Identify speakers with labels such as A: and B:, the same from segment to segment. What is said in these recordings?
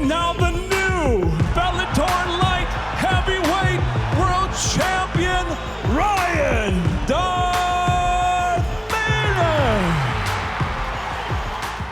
A: And now the new Bellator light heavyweight world champion, Ryan Bader.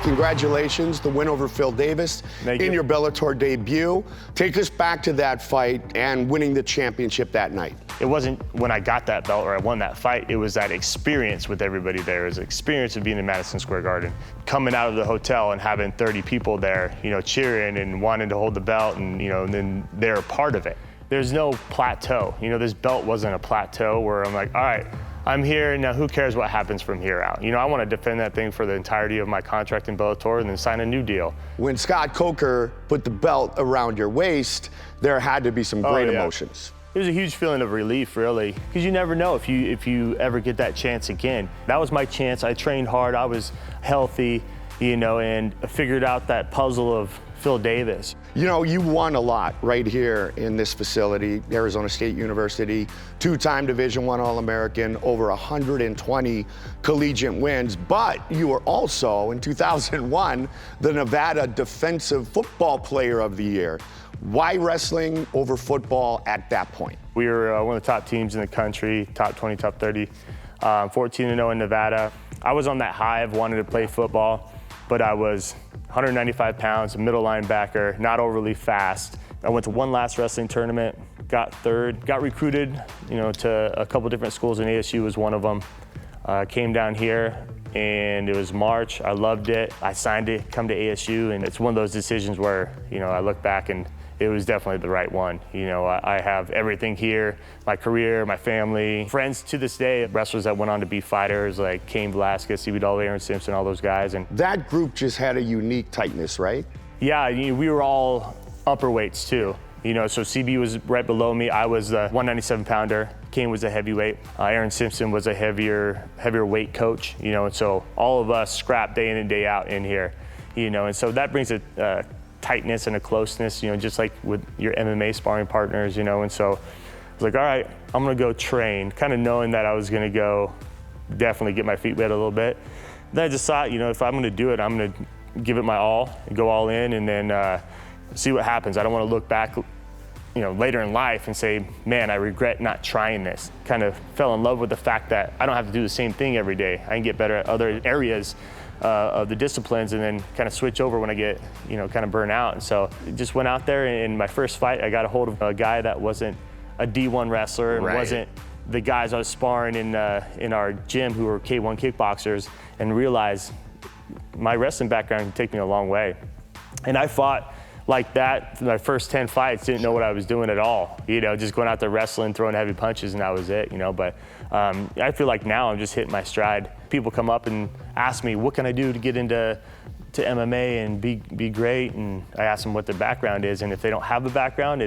B: Congratulations, the win over Phil Davis in your Bellator debut. Take us back to that fight and winning the championship that night.
C: It wasn't when I got that belt or I won that fight, it was that experience with everybody there. It was the experience of being in Madison Square Garden. Coming out of the hotel and having 30 people there, you know, cheering and wanting to hold the belt, and, you know, and then they're a part of it. There's no plateau. You know, this belt wasn't a plateau where I'm like, all right, I'm here, now who cares what happens from here out? You know, I want to defend that thing for the entirety of my contract in Bellator and then sign a new deal. When
B: Scott Coker put the belt around your waist, there had to be some great emotions.
C: It was a huge feeling of relief, really, because you never know if you ever get that chance again. That was my chance. I trained hard, I was healthy, you know, and figured out that puzzle of Phil Davis.
B: You know, you won a lot right here in this facility, Arizona State University, two-time Division I All-American, over 120 collegiate wins, but you were also, in 2001, the Nevada Defensive Football Player of the Year. Why wrestling over football at that point?
C: We were one of the top teams in the country, top 20, top 30, 14-0 in Nevada. I was on that high of wanting to play football, but I was 195 pounds, a middle linebacker, not overly fast. I went to one last wrestling tournament, got third, got recruited, you know, to a couple different schools, and ASU was one of them. Came down here, and it was March. I loved it. I signed it, come to ASU, and it's one of those decisions where, you know, I look back and it was definitely the right one. You know, I have everything here, my career, my family, friends to this day, wrestlers that went on to be fighters like Cain Velasquez, CB Dollar, Aaron Simpson, all those guys. And
B: that group just had a unique tightness, right?
C: Yeah, you know, we were all upper weights too. You know, so CB was right below me. I was the 197 pounder. Cain was a heavyweight. Aaron Simpson was a heavier weight coach. You know, and so all of us scrap day in and day out in here. You know, and so that brings a tightness and a closeness, you know, just like with your MMA sparring partners, you know. And so I was like, all right, I'm gonna go train, kind of knowing that I was gonna go definitely get my feet wet a little bit. Then I just thought, you know, if I'm gonna do it, I'm gonna give it my all, go all in, and then see what happens. I don't wanna look back, you know, later in life and say, man, I regret not trying this. Kind of fell in love with the fact that I don't have to do the same thing every day. I can get better at other areas of the disciplines and then kind of switch over when I get, you know, kind of burn out. And so just went out there, and in my first fight, I got a hold of a guy that wasn't a D1 wrestler and wasn't the guys I was sparring in our gym who were K1 kickboxers, and realized my wrestling background can take me a long way. And I fought like that for my first 10 fights, didn't know what I was doing at all. You know, just going out there wrestling, throwing heavy punches, and that was it, you know. But I feel like now I'm just hitting my stride. People come up and ask me, what can I do to get into MMA and be great? And I ask them what their background is, and if they don't have a background,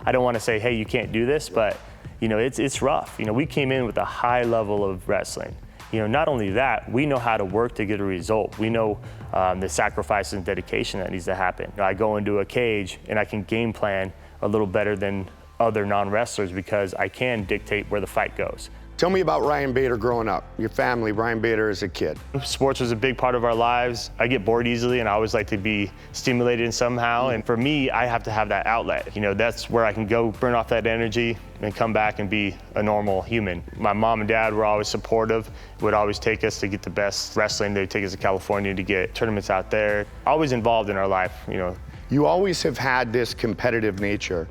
C: I don't want to say, hey, you can't do this, but you know, it's rough. You know, we came in with a high level of wrestling. You know, not only that, we know how to work to get a result. We know the sacrifice and dedication that needs to happen. I go into a cage and I can game plan a little better than other non-wrestlers because I can dictate where the fight goes.
B: Tell me about Ryan Bader growing up, your family, Ryan Bader as a kid.
C: Sports was a big part of our lives. I get bored easily, and I always like to be stimulated somehow. And for me, I have to have that outlet. You know, that's where I can go burn off that energy and come back and be a normal human. My mom and dad were always supportive, would always take us to get the best wrestling. They'd take us to California to get tournaments out there. Always involved in our life, you know.
B: You always have had this competitive nature.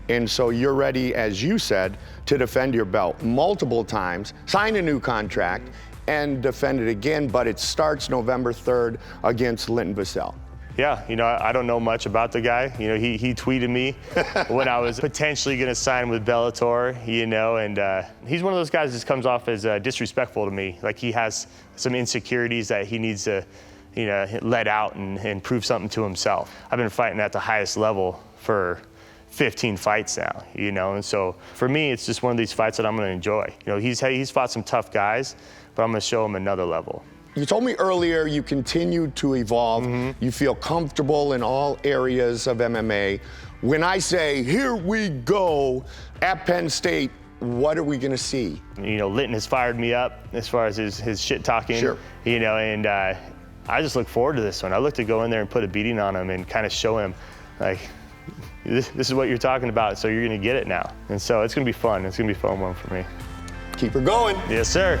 B: And so you're ready, as you said, to defend your belt multiple times, sign a new contract, and defend it again, but it starts November 3rd against Linton Vassell.
C: Yeah, you know, I don't know much about the guy. You know, he tweeted me when I was potentially gonna sign with Bellator, you know, and he's one of those guys that just comes off as disrespectful to me. Like, he has some insecurities that he needs to, you know, let out and prove something to himself. I've been fighting at the highest level for 15 fights now, you know, and so for me, it's just one of these fights that I'm gonna enjoy. You know, he's fought some tough guys, but I'm gonna show him another level.
B: You told me earlier you continue to evolve. You feel comfortable in all areas of MMA. When I say, here we go at Penn State, what are we gonna see?
C: You know, Linton has fired me up as far as his shit talking, you know, and I just look forward to this one. I look to go in there and put a beating on him and kind of show him like, this is what you're talking about, so you're gonna get it now. And so it's gonna be fun. It's gonna be a fun one for me.
B: Keep her going.
C: Yes, sir.